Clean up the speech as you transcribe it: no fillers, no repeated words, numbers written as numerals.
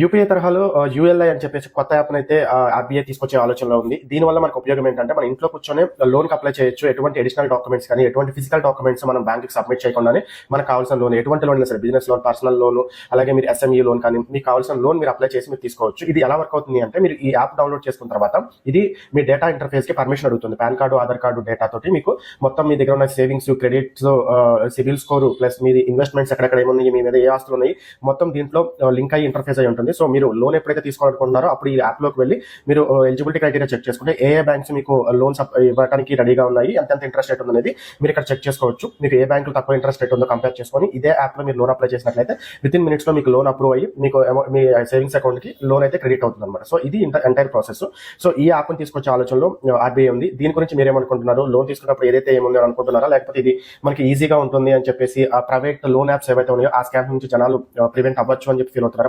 UPI తరహాలో యూఎల్ఐ అని చెప్పేసి కొత్త యాప్ అయితే ఆర్బీఐ తీసుకొచ్చే ఆలోచనలో ఉంది. దీనివల్ల మనకు ఉపయోగం ఏంటంటే మన ఇంట్లో కూర్చొని లోన్కి అప్లై చేయొచ్చు. ఎటువంటి అడిషనల్ డాక్యుమెంట్స్ కానీ ఎటువంటి ఫిజికల్ డాక్యుమెంట్స్ మనం బ్యాంక్కి సబ్మిట్ చేయకుండానే మనకు కావాల్సిన లోన్, ఎటువంటి లోన్ అయినా సరే, బిజినెస్ లోన్, పర్సనల్ లోన్, అలాగే మీరు ఎస్ఎంఈ లోన్ కానీ మీకు కావాల్సిన లోన్ మీరు అప్లై చేసి మీరు తీసుకోవచ్చు. ఇది ఎలా వర్క్ అవుతుంది అంటే, మీరు ఈ యాప్ డౌన్లోడ్ చేసుకున్న తర్వాత ఇది మీ డేటా ఇంటర్ఫేస్ కి పర్మిషన్ అడుగుతుంది. Pan card, Aadhaar card data తోటి మీకు మొత్తం మీ దగ్గర ఉన్న savings, credits, CIBIL score plus మీది ఇన్వెస్ట్మెంట్స్ ఎక్కడెక్కడ ఏమున్నాయి, మీ మీద ఏ ఆస్తులు ఉన్నాయి, మొత్తం దీంట్లో లింక్ అయ్యి ఇంటర్ఫేస్ అయి ఉంటుంది. సో మీరు లోన్ ఎప్పుడైతే తీసుకోవాలనుకుంటున్నారో అప్పుడు ఈ యాప్ లోకి వెళ్ళి మీరు ఎలిజిబిలిటీ క్రైటీరియా చెక్ చేసుకుంటే ఏ బ్యాంక్స్ మీకు లోన్స్ ఇవ్వడానికి రెడీగా ఉన్నాయి, ఎంత ఇంట్రెస్ట్ రేట్ ఉందనేది మీరు ఇక్కడ చెక్ చేసుకోవచ్చు. మీకు ఏ బ్యాంకులు తక్కువ ఇంట్రెస్ట్ రేట్ ఉందో కంపేర్ చేసుకొని ఇదే యాప్ లో మీరు లోన్ అప్లై చేసినట్లయితే వితిన్ మినిట్స్ లో మీకు లోన్ అప్రూవ్ అయ్యి మీకు మీ సేవింగ్స్ అకౌంట్ కి లోన్ అయితే క్రెడిట్ అవుతుంది అనమాట. సో ఇది ఎంటైర్ ప్రాసెస్. సో ఈ యాప్ ని తీసుకొచ్చే ఆలోచనలో ఆర్బీఐ ఉంది. దీని గురించి మీరేమనుకుంటున్నారు? లోన్ తీసుకున్నప్పుడు ఏదైతే ఏముంది అనుకుంటున్నారా, లేకపోతే ఇది మనకి ఈజీగా ఉంటుంది అని చెప్పేసి ఆ ప్రైవేట్ లోన్ యాప్స్ ఏవైతే ఉన్నాయో ఆ స్కామ్ నుంచి జనాలు ప్రివెంట్ అవ్వచ్చు అని చెప్పి ఫీల్ అవుతున్నారా?